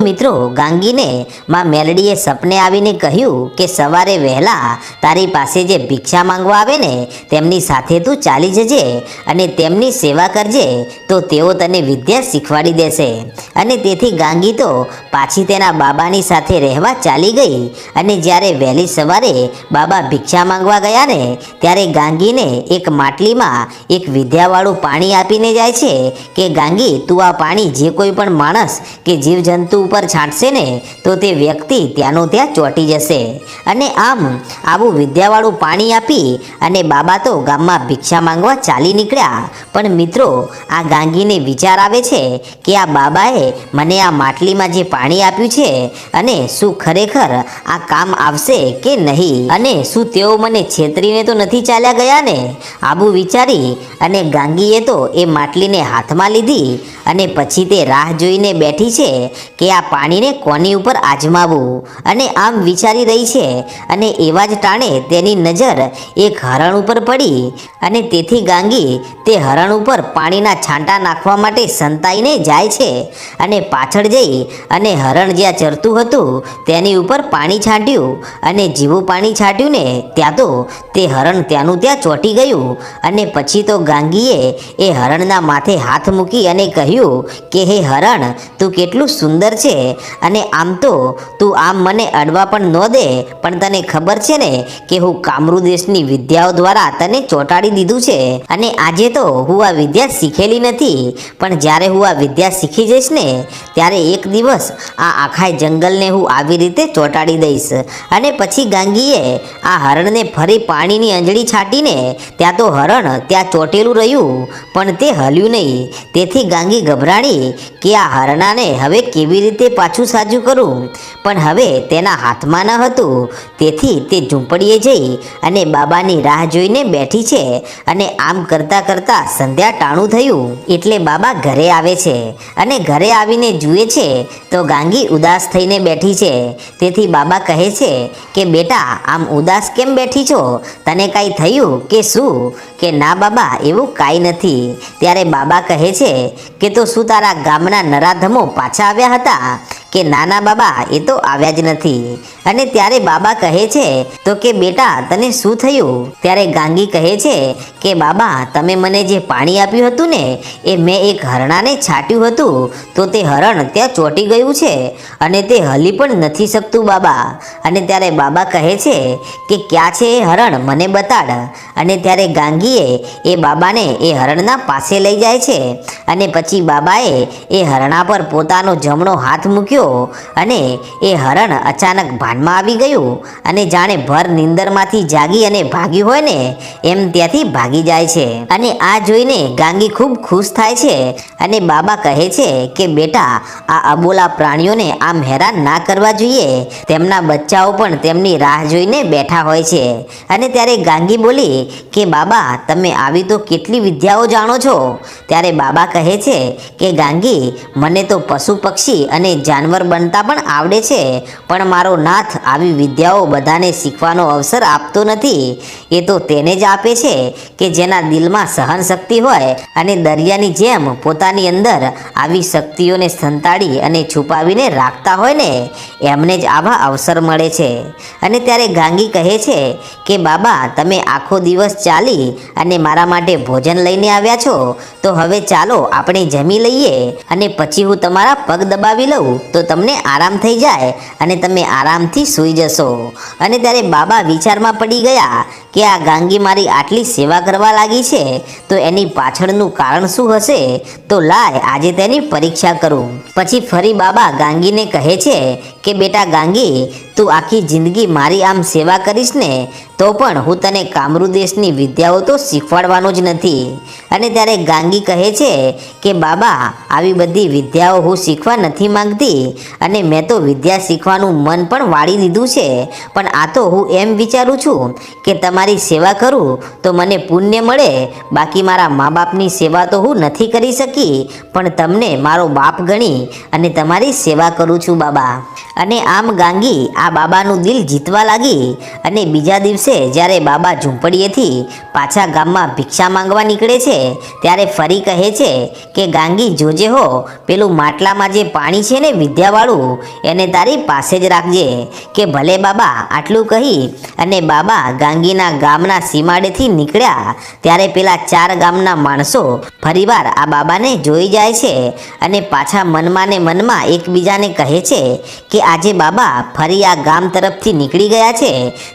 મિત્રો ગાંગીને માં મેલડીએ સપને આવીને કહ્યું કે સવારે વહેલા તારી પાસે જે ભિક્ષા માંગવા આવે ને તેમની સાથે તું ચાલી જજે અને તેમની સેવા કરજે તો તેઓ તને વિદ્યા શીખવાડી દેશે। અને તેથી ગાંગી તો પાછી તેના બાબાની સાથે રહેવા ચાલી ગઈ। અને જ્યારે વહેલી સવારે બાબા ભિક્ષા માંગવા ગયા ને ત્યારે ગાંગીને એક માટલીમાં એક વિદ્યાવાળું પાણી આપીને જાય છે કે ગાંગી તું આ પાણી જે કોઈ પણ માણસ કે જીવજંતુ ઉપર છાંટશે ને તો તે વ્યક્તિ ત્યાંનો ત્યાં ચોંટી જશે। અને આવું વિદ્યાવાળું પાણી આપી અને બાબા તો ગામમાં ભિક્ષા માંગવા ચાલી નીકળ્યા। પણ મિત્રો આ ગાંગીને વિચાર આવે છે કે આ બાબાએ મને આ માટલીમાં જે પાણી આપ્યું છે અને શું ખરેખર આ કામ આવશે કે નહીં, અને શું તેઓ મને છેતરીને તો નથી ચાલ્યા ગયા ને। આવું વિચારી અને ગાંગીએ તો એ માટલીને હાથમાં લીધી અને પછી તે રાહ જોઈને બેઠી છે કે આ પાણીને કોની ઉપર આજમાવું, અને આમ વિચારી રહી છે। અને એવા જ ટાણે તેની નજર એક હરણ ઉપર પડી અને તેથી ગાંગી તે હરણ ઉપર પાણીના છાંટા નાખવા માટે સંતાઈને જાય છે અને પાછળ જઈ અને હરણ જ્યાં ચરતું હતું તેની ઉપર પાણી છાંટ્યું અને જેવું પાણી છાંટ્યું ને ત્યાં તો તે હરણ ત્યાંનું ત્યાં ચોંટી ગયું। અને પછી તો ગાંગીએ એ હરણના માથે હાથ મૂકી અને કહ્યું કે હે હરણ તું કેટલું સુંદર છે, અને આમ તો તું આમ મને અડવા પણ ન દે, પણ તને ખબર છે ને કે હું કામરૂ દેશની વિદ્યાઓ દ્વારા તને ચોંટાડી દીધું છે અને આજે તો હું આ વિદ્યા શીખેલી નથી, પણ જ્યારે હું આ વિદ્યા શીખી જઈશ ને ત્યારે એક દિવસ આ આખા જંગલને હું આવી રીતે ચોંટાડી દઈશ। અને પછી ગાંગીએ આ હરણને ફરી પાણીની અંજળી છાંટીને ત્યાં તો હરણ ત્યાં ચોંટેલું રહ્યું પણ તે હલ્યું નહીં। તેથી ગાંગી ગભરાણી કે આ હરણાને હવે કેવી રીતે પાછું સાજું કરું, પણ હવે તેના હાથમાં ન હતું। તેથી તે ઝૂંપડીએ જઈ અને બાબાની રાહ જોઈને બેઠી છે અને આમ કરતાં કરતાં સંધ્યા ટાણું થયું એટલે બાબા ઘરે આવે છે અને ઘરે આવીને જુએ છે તો ગાંગી ઉદાસ થઈને બેઠી છે। તેથી બાબા કહે છે કે બેટા આમ ઉદાસ કેમ બેઠી છો, તને કાંઈ થયું કે શું? કે ના બાબા એવું કાંઈ નથી। ત્યારે બાબા કહે છે કે તો શું તારા ગામના નરાધમો પાછા આવ્યા હતા? કે નાના બાબા એ તો આવ્યા જ નથી। અને ત્યારે બાબા કહે છે તો કે બેટા તને શું થયું? ત્યારે ગાંગી કહે છે કે બાબા તમે મને જે પાણી આપ્યું હતું ને એ મેં એક હરણાને છાંટ્યું હતું તો તે હરણ ત્યાં ચોંટી ગયું છે અને તે હલી પણ નથી શકતું બાબા। અને ત્યારે બાબા કહે છે કે ક્યાં છે એ હરણ મને બતાડ। અને ત્યારે ગાંગીએ એ બાબાને એ હરણના પાસે લઈ જાય છે અને પછી બાબાએ એ હરણા પર પોતાનો જમણો હાથ મૂક્યો અને એ હરણ અચાનક ભાનમાં આવી ગયું અને જાણે ભર નીંદરમાંથી જાગી અને ભાગ્યું હોય ને એમ ત્યાંથી ભાગી જાય છે। અને આ જોઈને ગાંગી ખૂબ ખુશ થાય છે અને બાબા કહે છે કે બેટા આ અબોલા પ્રાણીઓને આમ હેરાન ના કરવા જોઈએ, તેમના બચ્ચાઓ પણ તેમની રાહ જોઈને બેઠા હોય છે। અને ત્યારે ગાંગી બોલી કે બાબા તમે આવી તો કેટલી વિદ્યાઓ જાણો છો? ત્યારે બાબા કહે છે કે ગાંગી મને તો પશુ પક્ષી અને જાનવર બનતા પણ આવડે છે, પણ મારો નાથ આવી વિદ્યાઓ બધાને શીખવાનો અવસર આપતો નથી। એ તો તેને જ આપે છે કે જેના દિલમાં સહન શક્તિ હોય અને દરિયાની જેમ પોતાની અંદર આવી શક્તિઓને સંતાડી અને છુપાવીને રાખતા હોય ને એમને જ આવા અવસર મળે છે। અને ત્યારે ગાંગી કહે છે કે બાબા તમે આખો દિવસ ચાલી અને મારા માટે ભોજન લઈને આવ્યા છો તો હવે ચાલો આપણે જમી લઈએ અને પછી હું તમારા પગ દબાવી લઉં તો તમને આરામ થઈ જાય અને તમે આરામથી સૂઈ જશો। અને ત્યારે બાબા વિચારમાં પડી ગયા કે આ ગાંગી મારી આટલી સેવા કરવા લાગી છે તો એની પાછળનું કારણ શું હશે, તો લાય આજે તેની પરીક્ષા કરું। પછી ફરી બાબા ગાંગીને કહે છે કે બેટા ગાંગી તું આખી જિંદગી મારી આમ સેવા કરીશ ને તો પણ હું તને કામરૂ દેશની વિદ્યાઓ તો શીખવાડવાનો જ નથી। અને ત્યારે ગાંગી કહે છે કે બાબા આવી બધી વિદ્યાઓ હું શીખવા નથી માંગતી અને મેં તો વિદ્યા શીખવાનું મન પણ વાળી દીધું છે, પણ આ તો હું એમ વિચારું છું કે તમારી સેવા કરું તો મને પુણ્ય મળે, બાકી મારા મા બાપની સેવા તો હું નથી કરી શકી પણ તમને મારો બાપ ગણી અને તમારી સેવા કરું છું બાબા। અને આમ ગાંગી આ બાબાનું દિલ જીતવા લાગી અને બીજા દિવસે જ્યારે બાબા ઝૂંપડીએથી પાછા ગામમાં ભિક્ષા માંગવા નીકળે છે ત્યારે ફરી કહે છે કે ગાંગી જોજે હો, પેલું માટલામાં જે પાણી છે ને વિદ્યાવાળું એને તારી પાસે જ રાખજે. કે ભલે બાબા, આટલું કહી અને બાબા ગાંગીના ગામના સીમાડેથી નીકળ્યા ત્યારે પેલા 4 ગામના માણસો ફરીવાર આ બાબાને જોઈ જાય છે અને પાછા મનમાં ને મનમાં એકબીજાને કહે છે કે આજે બાબા ફરી આ ગામ તરફથી નીકળી ગયા છે,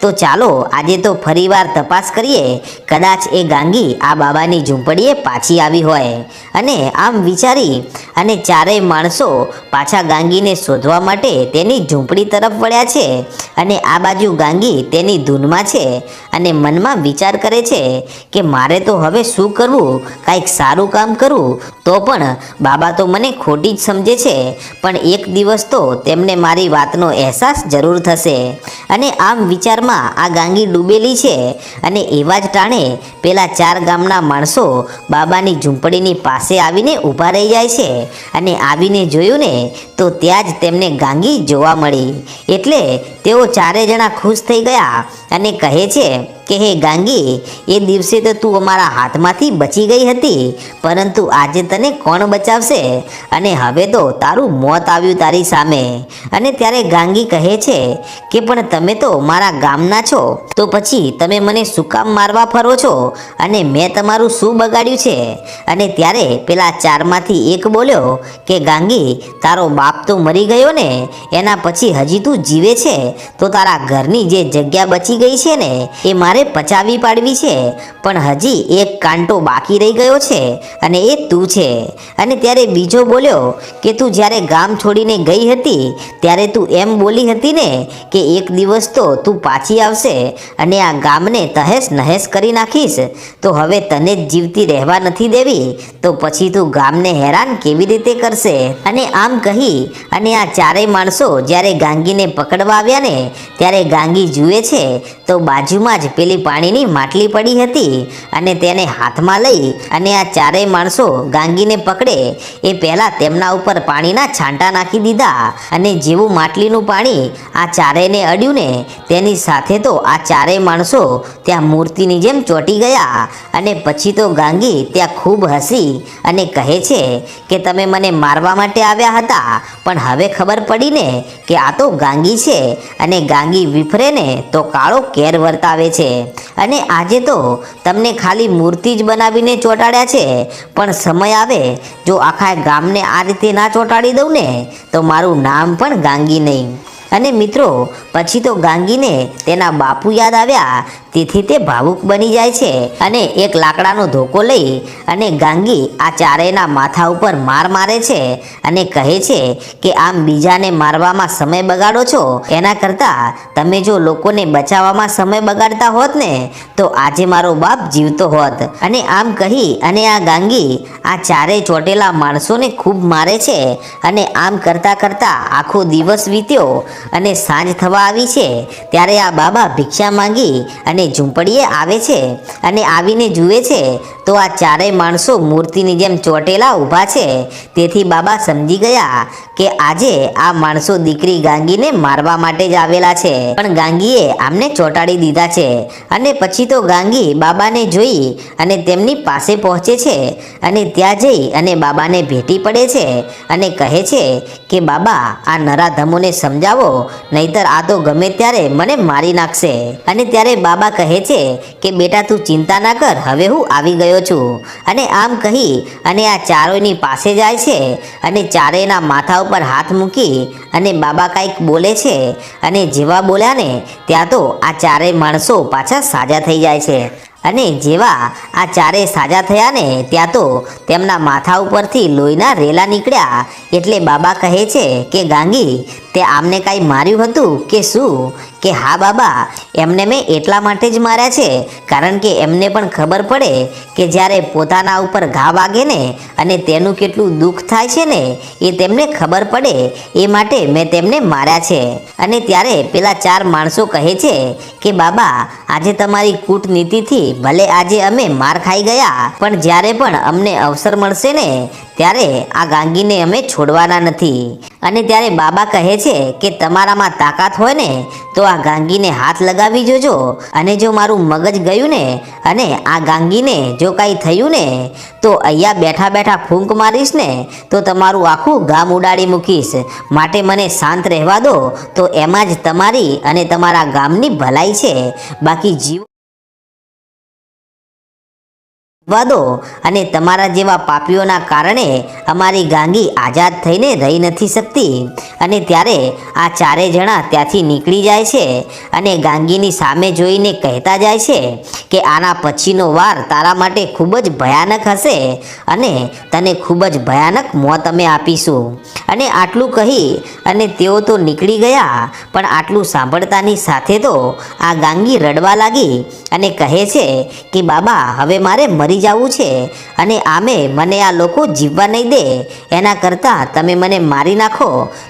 તો ચાલો આજે તો ફરીવાર તપાસ કરીએ, કદાચ એ ગાંગી આ બાબાની ઝૂંપડીએ પાછી આવી હોય. અને આમ વિચારી અને 4 માણસો પાછા ગાંગીને શોધવા માટે તેની ઝૂંપડી તરફ વળ્યા છે. અને આ બાજુ ગાંગી તેની ધૂનમાં છે અને મનમાં વિચાર કરે છે કે મારે તો હવે શું કરવું, કાંઈક સારું કામ કરું તો પણ બાબા તો મને ખોટી જ સમજે છે, પણ એક દિવસ તો તેમને મારી વાતનો અહેસાસ જરૂર થશે. અને આમ વિચારમાં આ ગાંગી ડૂબેલી છે અને એવા જ ટાણે પેલા 4 ગામના માણસો બાબાની ઝૂંપડીની પાસે આવીને ઊભા રહી જાય છે અને આવીને જોયું ને તો ત્યાં જ તેમને ગાંગી જોવા મળી. એટલે તેઓ 4 જણા ખુશ થઈ ગયા અને કહે છે કે હે ગાંગી, એ દિવસે તો તું અમારા હાથમાંથી બચી ગઈ હતી, પરંતુ આજે તને કોણ બચાવશે? અને હવે તો તારું મોત આવ્યું તારી સામે. અને ત્યારે ગાંગી કહે છે કે પણ તમે તો મારા ગામના છો, તો પછી તમે મને શું કામ મારવા ફરો છો અને મેં તમારું શું બગાડ્યું છે? અને ત્યારે પેલા 4માંથી એક બોલ્યો કે ગાંગી, તારો બાપ તો મરી ગયો ને, એના પછી હજી તું જીવે છે, તો તારા ઘરની જે જગ્યા બચી ગઈ છે ને એ મારે પચાવી પાડવી છે, પણ હજી એક કાંટો બાકી રહી ગયો છે અને એ તું છે. અને ત્યારે બીજો બોલ્યો કે તું જ્યારે ગામ છોડીને ગઈ હતી ત્યારે તું એમ બોલી હતી ને કે એક દિવસ તો તું પાછી આવશે અને આ ગામને તહેસ નહેસ કરી નાખીશ, તો હવે તને જ જીવતી રહેવા નથી દેવી, તો પછી તું ગામને હેરાન કેવી રીતે કરશે? અને આમ કહી અને આ 4 માણસો જ્યારે ગાંગીને પકડવા આવ્યા ને ત્યારે ગાંગી જુએ છે તો બાજુમાં જ પેલી પાણીની માટલી પડી હતી અને તેને હાથમાં લઈ અને આ 4 માણસો ગાંગીને પકડે એ પહેલાં તેમના ઉપર પાણીના છાંટા નાખી દીધા. અને જેવું માટલીનું પાણી આ 4ને અડ્યું ને તેની સાથે તો આ 4 માણસો ત્યાં મૂર્તિની જેમ ચોંટી ગયા. અને પછી તો ગાંગી ત્યાં ખૂબ હસી અને કહે છે કે તમે મને મારવા માટે આવ્યા હતા, પણ હવે ખબર પડી ને કે આ તો ગાંગી છે અને ગાંગી વિફરે ને તો કાળો કેર વર્તાવે છે. અને આજે તો તમને ખાલી મૂર્તિ જ બનાવીને ચોંટાડ્યા છે, પણ સમય આવે જો આખા ગામને આ રીતે ના ચોંટાડી દઉં ને તો મારું નામ પણ ગાંગી નહીં. અને મિત્રો, પછી તો ગાંગીને તેના બાપુ યાદ આવ્યા, તેથી તે ભાવુક બની જાય છે અને એક લાકડાનો ધોકો લઈ અને ગાંગી આ 4ના માથા ઉપર માર મારે છે અને કહે છે કે આમ બીજાને મારવામાં સમય બગાડો છો, એના કરતાં તમે જો લોકોને બચાવવામાં સમય બગાડતા હોત ને તો આજે મારો બાપ જીવતો હોત. અને આમ કહી અને આ ગાંગી આ 4 ચોટેલા માણસોને ખૂબ મારે છે. અને આમ કરતાં કરતાં આખો દિવસ વીત્યો અને સાંજ થવા આવી છે ત્યારે આ બાબા ભિક્ષા માંગી અને ઝૂંપડીએ આવે છે અને આવીને જુએ છે તો આ 4 માણસો મૂર્તિની જેમ ચોટેલા ઊભા છે. તેથી બાબા સમજી ગયા કે આજે આ માણસો દીકરી ગાંગીને મારવા માટે જ આવેલા છે, પણ ગાંગીએ આમને ચોંટાડી દીધા છે. અને પછી તો ગાંગી બાબાને જોઈ અને તેમની પાસે પહોંચે છે અને ત્યાં જઈ અને બાબાને ભેટી પડે છે અને કહે છે કે બાબા, આ નરાધમોને સમજાવો, નહીતર આ તો ગમે ત્યારે મને મારી નાખશે. અને ત્યારે બાબા કહે છે કે બેટા તું ચિંતા ના કર, હવે હું આવી ગયો છું. અને આમ કહી અને આ 4ની પાસે જાય છે અને 4ના માથા ઉપર હાથ મૂકી અને બાબા કાંઈક બોલે છે અને જેવા બોલ્યા ને ત્યાં તો આ 4 માણસો પાછા સાજા થઈ જાય છે. અને જેવા આ 4 સાજા થયા ને ત્યાં તો તેમના માથા ઉપરથી લોહીના રેલા નીકળ્યા. એટલે બાબા કહે છે કે ગાંગી, તે આમને કાંઈ માર્યું હતું કે શું? કે હા બાબા, એમને મેં એટલા માટે જ માર્યા છે કારણ કે એમને પણ ખબર પડે કે જ્યારે પોતાના ઉપર ઘા વાગે ને અને તેનું કેટલું દુઃખ થાય છે ને એ તેમને ખબર પડે, એ માટે મેં તેમને માર્યા છે. અને ત્યારે પેલા 4 માણસો કહે છે કે બાબા, આજે તમારી કૂટનીતિથી ભલે આજે અમે માર ખાઈ ગયા, પણ જ્યારે પણ અમને અવસર મળશે ને ત્યારે આ ગાંગીને અમે છોડવાના નથી. અને ત્યારે બાબા કહે છે કે તમારામાં તાકાત હોય ને તો આ ગાંગીને હાથ લગાવી જોજો, અને જો મારું મગજ ગયું ને અને આ ગાંગીને જો કાંઈ થયું ને તો અહીંયા બેઠા બેઠા ફૂંક મારીશ ને તો તમારું આખું ગામ ઉડાડી મૂકીશ. માટે મને શાંત રહેવા દો, તો એમાં જ તમારી અને તમારા ગામની ભલાઈ છે. બાકી દો અને તમારા જેવા પાપીઓના કારણે અમારી ગાંગી આઝાદ થઈને રહી નથી શકતી. અને ત્યારે આ ચારે જણા ત્યાંથી નીકળી જાય છે અને ગાંગીની સામે જોઈને કહેતા જાય છે કે આના પછીનો વાર તારા માટે ખૂબ જ ભયાનક હશે અને તને ખૂબ જ ભયાનક મોત અમે આપીશું. અને આટલું કહી અને તેઓ તો નીકળી ગયા, પણ આટલું સાંભળતાની સાથે તો આ ગાંગી રડવા લાગી અને કહે છે કે બાબા હવે મારે મરી જવું છે, અને આમે મને આ લોકો જીવવા નહીં દે, એના કરતાં તમે મને મારી નાખો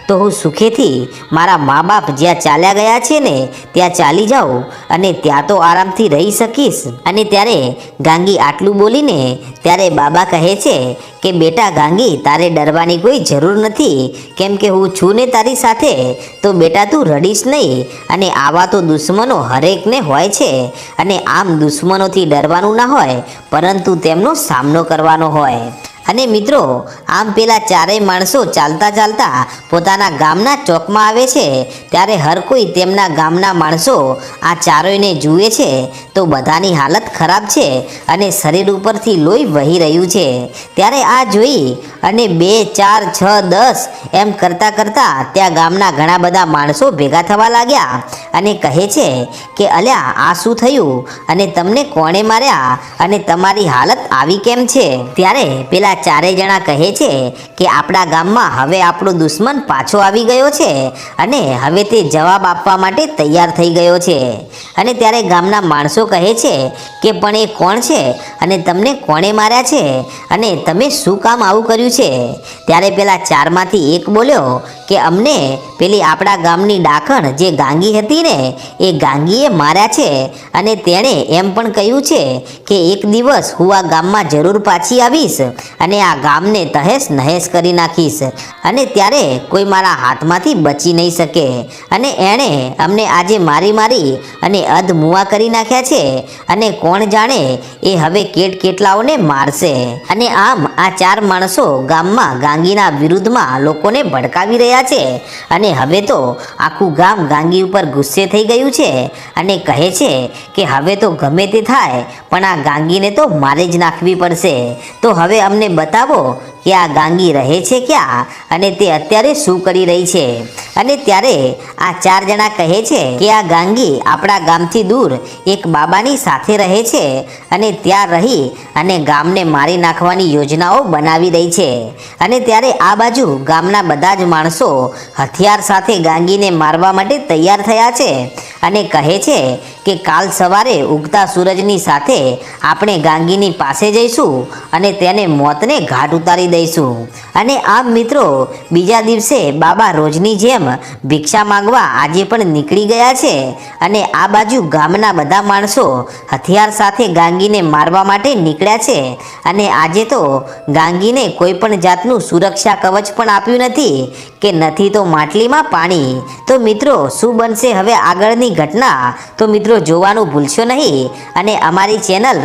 તો હું સુખેથી મારા મા બાપ જ્યાં ચાલ્યા ગયા છે ને ત્યાં ચાલી જાઉં અને ત્યાં તો આરામથી રહી શકીશ. અને ત્યારે ગાંગી આટલું બોલીને ત્યારે બાબા કહે છે કે બેટા ગાંગી તારે ડરવાની કોઈ જરૂર નથી, કેમ કે હું છું ને તારી સાથે, તો બેટા તું રડીશ નહીં. અને આવા તો દુશ્મનો હરેકને હોય છે, અને આમ દુશ્મનોથી ડરવાનું ના હોય પરંતુ તેમનો સામનો કરવાનો હોય. અને મિત્રો આમ પેલા ચારેય માણસો ચાલતા ચાલતા પોતાના ગામના ચોકમાં આવે છે, ત્યારે હર કોઈ તેમના ગામના માણસો આ ચારેયને જુએ છે તો બધાની હાલત ખરાબ છે અને શરીર ઉપરથી લોહી વહી રહ્યું છે. ત્યારે આ જોઈ અને 2, 4, 6, 10 એમ કરતાં કરતાં ત્યાં ગામના ઘણા બધા માણસો ભેગા થવા લાગ્યા અને કહે છે કે અલ્યા આ શું થયું અને તમને કોણે માર્યા અને તમારી હાલત આવી કેમ છે? ત્યારે પેલા ચારેય જણા કહે છે કે આપણા ગામમાં હવે આપણો દુશ્મન પાછો આવી ગયો છે અને હવે તે જવાબ આપવા માટે તૈયાર થઈ ગયો છે. અને ત્યારે ગામના માણસો કહે છે કે પણ એ કોણ છે અને તમને કોણે માર્યા છે અને તમે શું કામ આવું કર્યું છે? ત્યારે પેલા ચારમાંથી એક બોલ્યો કે અમને પેલી આપણા ગામની ડાકણ જે ગાંગી હતી ને એ ગાંગીએ માર્યા છે, અને તેણે એમ પણ કહ્યું છે કે એક દિવસ હું આ ગામમાં જરૂર પાછી આવીશ અને આ ગામને તહેસ નહેસ કરી નાખીશ, અને ત્યારે કોઈ મારા હાથમાંથી બચી નહીં શકે. અને એણે અમને આજે મારી અને અધમુઆ કરી નાખ્યા છે, અને કોણ જાણે એ હવે કેટલાઓને મારશે. અને આમ આ ચાર માણસો ગામમાં ગાંગીના વિરુદ્ધમાં લોકોને ભડકાવી રહ્યા છે, અને હવે તો આખું ગામ ગાંગી ઉપર ગુસ્સે થઈ ગયું છે અને કહે છે કે હવે તો ગમે તે થાય પણ આ ગાંગીને તો મારે જ નાખવી પડશે. તો હવે અમને બતાવો કે આ ગાંગી રહે છે ક્યાં અને તે અત્યારે શું કરી રહી છે? અને ત્યારે આ ચાર જણા કહે છે કે આ ગાંગી આપણા ગામથી દૂર એક બાબાની સાથે રહે છે અને ત્યાં રહી અને ગામને મારી નાખવાની યોજનાઓ બનાવી રહી છે. અને ત્યારે આ બાજુ ગામના બધા જ માણસો હથિયાર સાથે ગાંગીને મારવા માટે તૈયાર થયા છે અને કહે છે કે કાલ સવારે ઉગતા સૂરજની સાથે આપણે ગાંગીની પાસે જઈશું અને તેને મોતને ઘાટ ઉતારી દઈશું. અને આમ મિત્રો બીજા દિવસે બાબા રોજની જેમ ભિક્ષા માંગવા આજે પણ નીકળી ગયા છે, અને આ બાજુ ગામના બધા માણસો હથિયાર સાથે ગાંગીને મારવા માટે નીકળ્યા છે. અને આજે તો ગાંગીને કોઈ પણ જાતનું સુરક્ષા કવચ પણ આપ્યું નથી કે નથી તો માટલીમાં પાણી. તો મિત્રો શું બનશે હવે આગળની ઘટના? તો મિત્રો જોવાનું ભૂલશો નહીં અને અમારી ચેનલ